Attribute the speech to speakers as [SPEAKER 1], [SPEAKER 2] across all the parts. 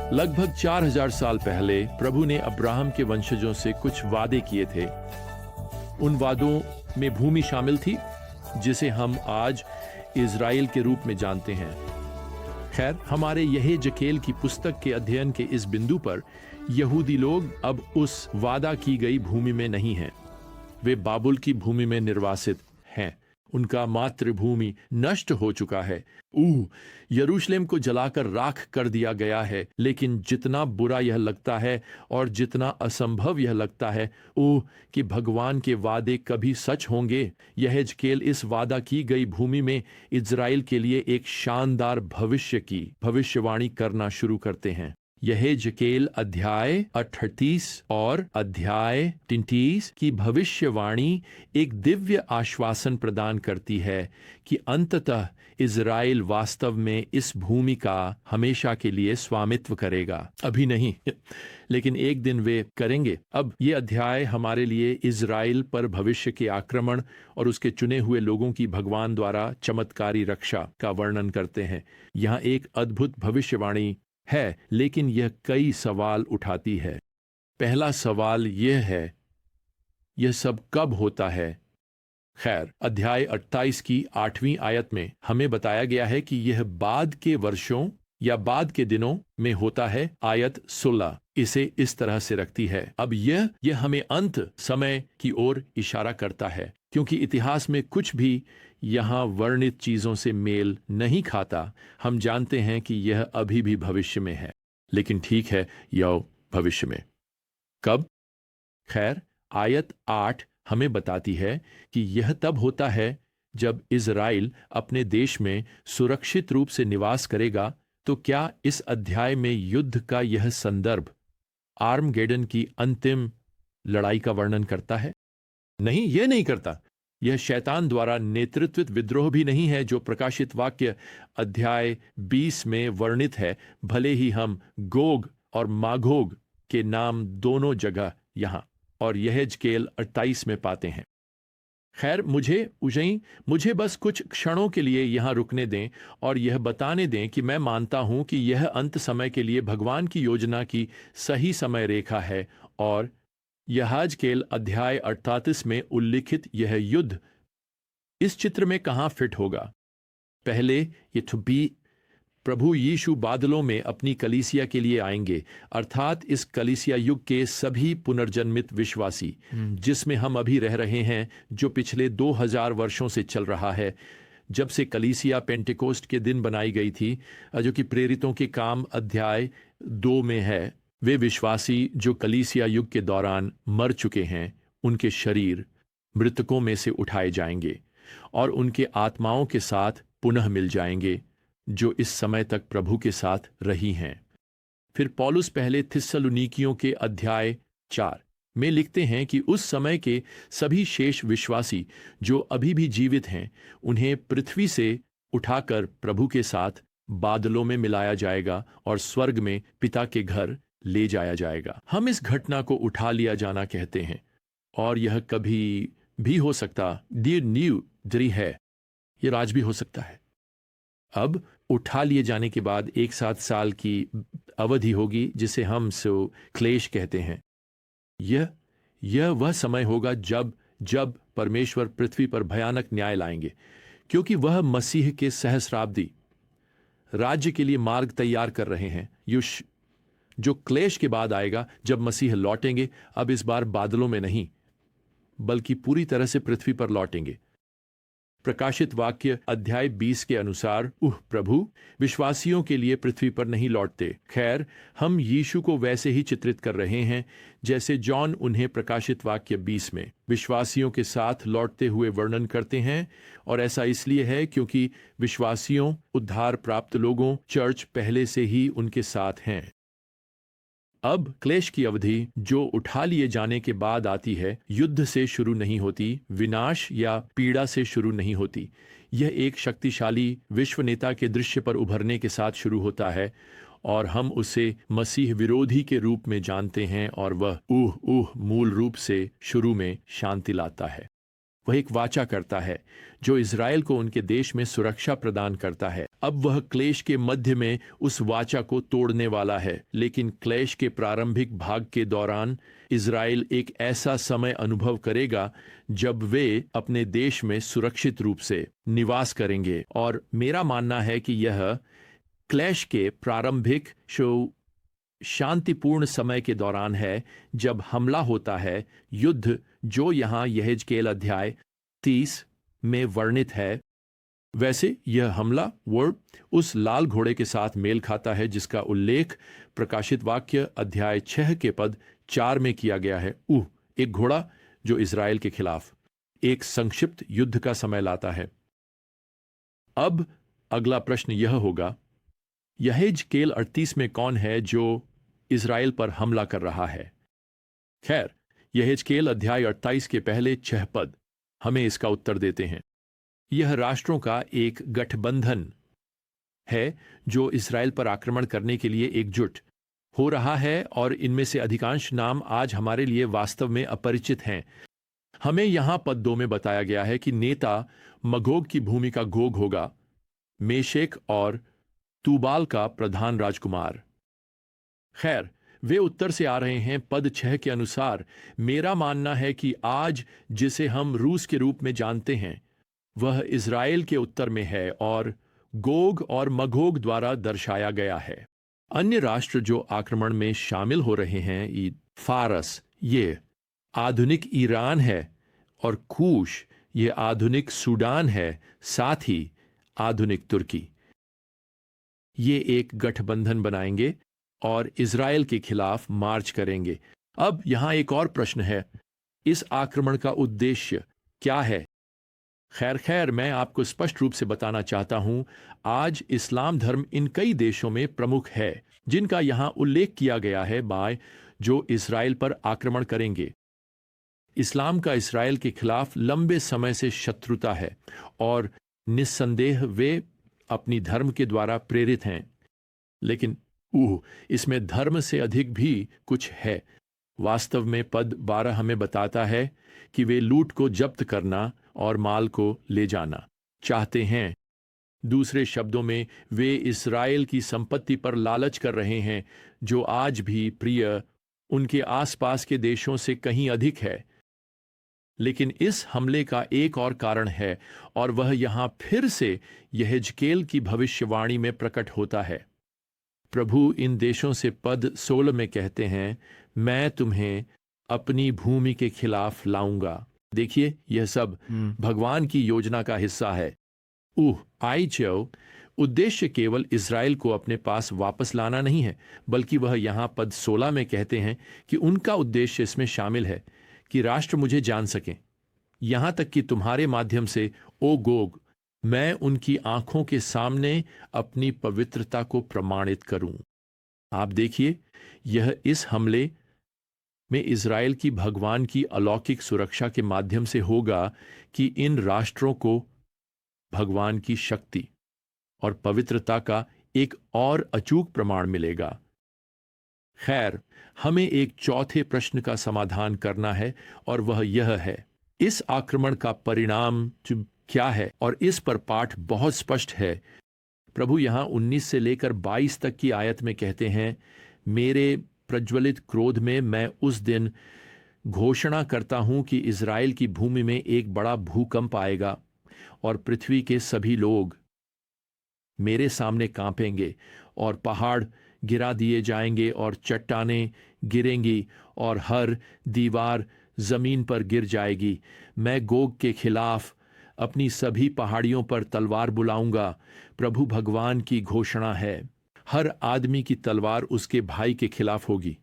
[SPEAKER 1] लगभग 4000 साल पहले प्रभु ने अब्राहम के वंशजों से कुछ वादे किए थे। उन वादों में भूमि शामिल थी, जिसे हम आज इज़राइल के रूप में जानते हैं। खैर, हमारे यहेजकेल की पुस्तक के अध्ययन के इस बिंदु पर यहूदी लोग अब उस वादा की गई भूमि में नहीं हैं। वे बाबुल की भूमि में निर्वासित हैं। उनका मातृभूमि नष्ट हो चुका है। यरूशलेम को जलाकर राख कर दिया गया है। लेकिन जितना बुरा यह लगता है और जितना असंभव यह लगता है कि भगवान के वादे कभी सच होंगे, यहेजकेल इस वादा की गई भूमि में इज़राइल के लिए एक शानदार भविष्य की भविष्यवाणी करना शुरू करते हैं। यहेजकेल अध्याय 38 और अध्याय 33 की भविष्यवाणी एक दिव्य आश्वासन प्रदान करती है कि अंततः इज़राइल वास्तव में इस भूमि का हमेशा के लिए स्वामित्व करेगा। अभी नहीं, लेकिन एक दिन वे करेंगे। अब ये अध्याय हमारे लिए इज़राइल पर भविष्य के आक्रमण और उसके चुने हुए लोगों की भगवान द्वारा चमत्कारी रक्षा का वर्णन करते हैं। यहाँ एक अद्भुत भविष्यवाणी है, लेकिन यह कई सवाल उठाती है। पहला सवाल यह है, यह सब कब होता है? खैर, अध्याय 28 की 8वीं आयत में हमें बताया गया है कि यह बाद के वर्षों या बाद के दिनों में होता है। आयत 16 इसे इस तरह से रखती है। अब यह हमें अंत समय की ओर इशारा करता है, क्योंकि इतिहास में कुछ भी यहाँ वर्णित चीजों से मेल नहीं खाता। हम जानते हैं कि यह अभी भी भविष्य में है, लेकिन ठीक है, यह भविष्य में कब? खैर, आयत 8 हमें बताती है कि यह तब होता है जब इज़राइल अपने देश में सुरक्षित रूप से निवास करेगा। तो क्या इस अध्याय में युद्ध का यह संदर्भ आर्मगेडन की अंतिम लड़ाई का वर्णन करता है? नहीं, यह नहीं करता। यह शैतान द्वारा नेतृत्वित विद्रोह भी नहीं है जो प्रकाशित वाक्य अध्याय 20 में वर्णित है, भले ही हम गोग और मागोग के नाम दोनों जगह यहाँ और यहेजकेल 28 में पाते हैं। खैर, मुझे बस कुछ क्षणों के लिए यहाँ रुकने दें और यह बताने दें कि मैं मानता हूँ कि यह अंत समय के लिए भगवान की योजना की सही समय रेखा है और यहेजकेल अध्याय 38 में उल्लिखित यह युद्ध इस चित्र में कहाँ फिट होगा? पहले ये प्रभु यीशु बादलों में अपनी कलीसिया के लिए आएंगे, अर्थात इस कलीसिया युग के सभी पुनर्जन्मित विश्वासी, जिसमें हम अभी रह रहे हैं, जो पिछले 2000 वर्षों से चल रहा है, जब से कलीसिया पेंटेकोस्ट के दिन बनाई गई थी, जो कि प्रेरितों के काम अध्याय 2 में है। वे विश्वासी जो कलीसिया युग के दौरान मर चुके हैं, उनके शरीर मृतकों में से उठाए जाएंगे और उनके आत्माओं के साथ पुनः मिल जाएंगे, जो इस समय तक प्रभु के साथ रही हैं। फिर पौलुस पहले थिस्सलुनीकियों के अध्याय 4 में लिखते हैं कि उस समय के सभी शेष विश्वासी जो अभी भी जीवित हैं, उन्हें पृथ्वी से उठाकर प्रभु के साथ बादलों में मिलाया जाएगा और स्वर्ग में पिता के घर ले जाया जाएगा। हम इस घटना को उठा लिया जाना कहते हैं, और यह कभी भी हो सकता है, यह आज भी हो सकता है। अब उठा लिए जाने के बाद 1 साल की अवधि होगी, जिसे हम क्लेश कहते हैं। यह वह समय होगा जब परमेश्वर पृथ्वी पर भयानक न्याय लाएंगे, क्योंकि वह मसीह के सहस्राब्दी राज्य के लिए मार्ग तैयार कर रहे हैं। जो क्लेश के बाद आएगा, जब मसीह लौटेंगे, अब इस बार बादलों में नहीं, बल्कि पूरी तरह से पृथ्वी पर लौटेंगे। प्रकाशित वाक्य अध्याय 20 के अनुसार प्रभु विश्वासियों के लिए पृथ्वी पर नहीं लौटते। खैर, हम यीशु को वैसे ही चित्रित कर रहे हैं जैसे जॉन उन्हें प्रकाशित वाक्य 20 में विश्वासियों के साथ लौटते हुए वर्णन करते हैं, और ऐसा इसलिए है क्योंकि विश्वासियों, उद्धार प्राप्त लोगों, चर्च पहले से ही उनके साथ हैं। अब क्लेश की अवधि जो उठा लिए जाने के बाद आती है, युद्ध से शुरू नहीं होती, विनाश या पीड़ा से शुरू नहीं होती। यह एक शक्तिशाली विश्व नेता के दृश्य पर उभरने के साथ शुरू होता है, और हम उसे मसीह विरोधी के रूप में जानते हैं, और वह मूल रूप से शुरू में शांति लाता है। वह एक वाचा करता है जो इज़राइल को उनके देश में सुरक्षा प्रदान करता है। अब वह क्लेश के मध्य में उस वाचा को तोड़ने वाला है, लेकिन क्लेश के प्रारंभिक भाग के दौरान इज़राइल एक ऐसा समय अनुभव करेगा जब वे अपने देश में सुरक्षित रूप से निवास करेंगे। और मेरा मानना है कि यह क्लेश के प्रारंभिक शांतिपूर्ण समय के दौरान है जब हमला होता है, युद्ध जो यहाँ यहेजकेल अध्याय 30 में वर्णित है। वैसे यह हमला वर्ड उस लाल घोड़े के साथ मेल खाता है जिसका उल्लेख प्रकाशित वाक्य अध्याय 6 के पद 4 में किया गया है। एक घोड़ा जो इज़राइल के खिलाफ एक संक्षिप्त युद्ध का समय लाता है। अब अगला प्रश्न यह होगा, यहेजकेल 38 में कौन है जो इज़राइल पर हमला कर रहा है? खैर, यहेजकेल अध्याय 28 के पहले 6 पद हमें इसका उत्तर देते हैं। यह राष्ट्रों का एक गठबंधन है जो इज़राइल पर आक्रमण करने के लिए एकजुट हो रहा है, और इनमें से अधिकांश नाम आज हमारे लिए वास्तव में अपरिचित हैं। हमें यहां पद 2 में बताया गया है कि नेता मगोग की भूमि का गोग होगा, मेशेक और तूबाल का प्रधान राजकुमार। खैर, वे उत्तर से आ रहे हैं। पद 6 के अनुसार मेरा मानना है कि आज जिसे हम रूस के रूप में जानते हैं वह इज़राइल के उत्तर में है और गोग और मगोग द्वारा दर्शाया गया है। अन्य राष्ट्र जो आक्रमण में शामिल हो रहे हैं, फारस ये आधुनिक ईरान है, और कूश ये आधुनिक सूडान है, साथ ही आधुनिक तुर्की। ये एक गठबंधन बनाएंगे और इज़राइल के खिलाफ मार्च करेंगे। अब यहां एक और प्रश्न है, इस आक्रमण का उद्देश्य क्या है? खैर मैं आपको स्पष्ट रूप से बताना चाहता हूं, आज इस्लाम धर्म इन कई देशों में प्रमुख है जिनका यहां उल्लेख किया गया है जो इज़राइल पर आक्रमण करेंगे। इस्लाम का इज़राइल के खिलाफ लंबे समय से शत्रुता है और निस्संदेह वे अपनी धर्म के द्वारा प्रेरित हैं, लेकिन इसमें धर्म से अधिक भी कुछ है। वास्तव में पद 12 हमें बताता है कि वे लूट को जब्त करना और माल को ले जाना चाहते हैं। दूसरे शब्दों में, वे इज़राइल की संपत्ति पर लालच कर रहे हैं जो आज भी प्रिय उनके आसपास के देशों से कहीं अधिक है। लेकिन इस हमले का एक और कारण है, और वह यहां फिर से यहेजकेल की भविष्यवाणी में प्रकट होता है। प्रभु इन देशों से पद 16 में कहते हैं, मैं तुम्हें अपनी भूमि के खिलाफ लाऊंगा। देखिए, यह सब भगवान की योजना का हिस्सा है। उद्देश्य केवल इज़राइल को अपने पास वापस लाना नहीं है, बल्कि वह यहां पद 16 में कहते हैं कि उनका उद्देश्य इसमें शामिल है कि राष्ट्र मुझे जान सकें, यहां तक कि तुम्हारे माध्यम से, ओ गोग, मैं उनकी आंखों के सामने अपनी पवित्रता को प्रमाणित करूं। आप देखिए, यह इस हमले में इज़राइल की भगवान की अलौकिक सुरक्षा के माध्यम से होगा कि इन राष्ट्रों को भगवान की शक्ति और पवित्रता का एक और अचूक प्रमाण मिलेगा। खैर, हमें एक चौथे प्रश्न का समाधान करना है, और वह यह है, इस आक्रमण का परिणाम क्या है? और इस पर पाठ बहुत स्पष्ट है। प्रभु यहां 19 से लेकर 22 तक की आयत में कहते हैं, मेरे प्रज्वलित क्रोध में मैं उस दिन घोषणा करता हूं कि इज़राइल की भूमि में एक बड़ा भूकंप आएगा और पृथ्वी के सभी लोग मेरे सामने कांपेंगे, और पहाड़ गिरा दिए जाएंगे और चट्टानें गिरेंगी और हर दीवार जमीन पर गिर जाएगी। मैं गोग के खिलाफ अपनी सभी पहाड़ियों पर तलवार बुलाऊंगा। प्रभु भगवान की घोषणा है, हर आदमी की तलवार उसके भाई के खिलाफ होगी।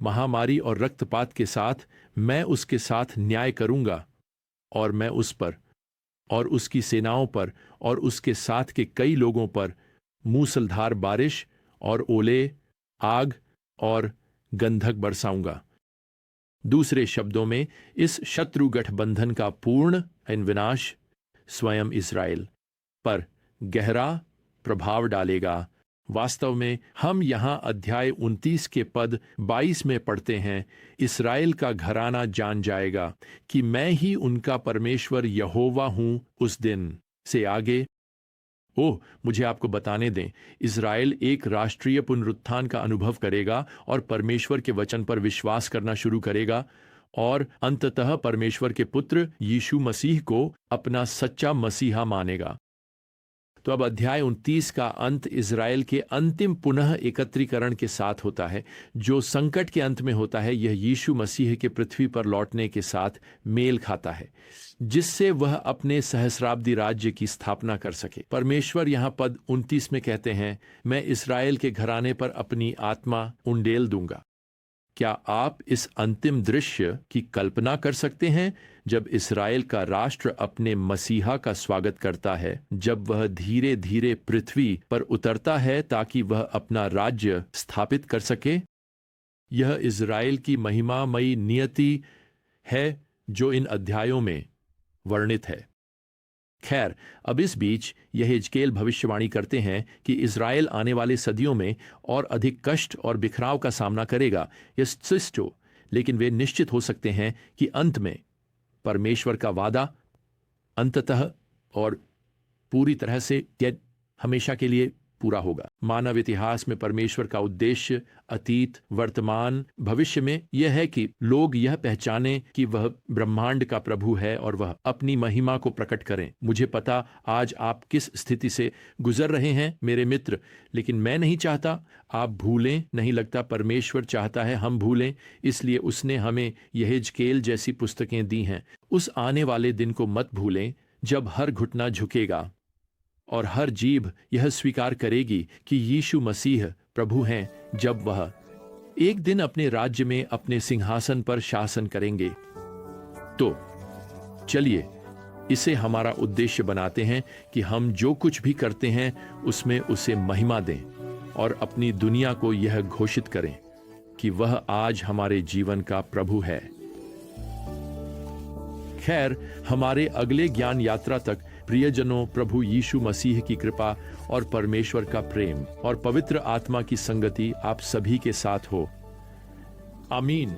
[SPEAKER 1] महामारी और रक्तपात के साथ मैं उसके साथ न्याय करूंगा, और मैं उस पर और उसकी सेनाओं पर और उसके साथ के कई लोगों पर मूसलधार बारिश और ओले, आग और गंधक बरसाऊंगा। दूसरे शब्दों में, इस शत्रु गठबंधन का पूर्ण विनाश स्वयं इज़राइल पर गहरा प्रभाव डालेगा वास्तव में हम यहाँ अध्याय 29 के पद 22 में पढ़ते हैं, इस्राएल का घराना जान जाएगा कि मैं ही उनका परमेश्वर यहोवा हूँ उस दिन। से आगे मुझे आपको बताने दें, इस्राएल एक राष्ट्रीय पुनरुत्थान का अनुभव करेगा और परमेश्वर के वचन पर विश्वास करना शुरू करेगा और अंततः परमेश्वर के पुत्र यीशु मसीह को अपना सच्चा मसीहा मानेगा। तो अब अध्याय 29 का अंत इज़राइल के अंतिम पुनः एकत्रीकरण के साथ होता है, जो संकट के अंत में होता है। यह यीशु मसीह के पृथ्वी पर लौटने के साथ मेल खाता है, जिससे वह अपने सहस्राब्दी राज्य की स्थापना कर सके। परमेश्वर यहाँ पद 29 में कहते हैं, मैं इस्राएल के घराने पर अपनी आत्मा उंडेल दूंगा। क्या आप इस अंतिम दृश्य की कल्पना कर सकते हैं, जब इस्राएल का राष्ट्र अपने मसीहा का स्वागत करता है, जब वह धीरे धीरे पृथ्वी पर उतरता है ताकि वह अपना राज्य स्थापित कर सके? यह इस्राएल की महिमामयी नियति है जो इन अध्यायों में वर्णित है। खैर, अब इस बीच यहेजकेल भविष्यवाणी करते हैं कि इज़राइल आने वाले सदियों में और अधिक कष्ट और बिखराव का सामना करेगा। यह शिष्ट हो, लेकिन वे निश्चित हो सकते हैं कि अंत में परमेश्वर का वादा अंततः और पूरी तरह से हमेशा के लिए पूरा होगा। मानव इतिहास में परमेश्वर का उद्देश्य अतीत, वर्तमान, भविष्य में यह है कि लोग यह पहचानें कि वह ब्रह्मांड का प्रभु है और वह अपनी महिमा को प्रकट करें। मुझे पता आज आप किस स्थिति से गुजर रहे हैं मेरे मित्र, लेकिन मैं नहीं चाहता आप भूलें। नहीं लगता परमेश्वर चाहता है हम भूलें, इसलिए उसने हमें यहेजकेल जैसी पुस्तकें दी हैं। उस आने वाले दिन को मत भूलें जब हर घुटना झुकेगा और हर जीभ यह स्वीकार करेगी कि यीशु मसीह प्रभु हैं, जब वह एक दिन अपने राज्य में अपने सिंहासन पर शासन करेंगे। तो चलिए इसे हमारा उद्देश्य बनाते हैं कि हम जो कुछ भी करते हैं उसमें उसे महिमा दें और अपनी दुनिया को यह घोषित करें कि वह आज हमारे जीवन का प्रभु है। खैर, हमारे अगले ज्ञान यात्रा तक प्रियजनों, प्रभु यीशु मसीह की कृपा और परमेश्वर का प्रेम और पवित्र आत्मा की संगति आप सभी के साथ हो। आमीन।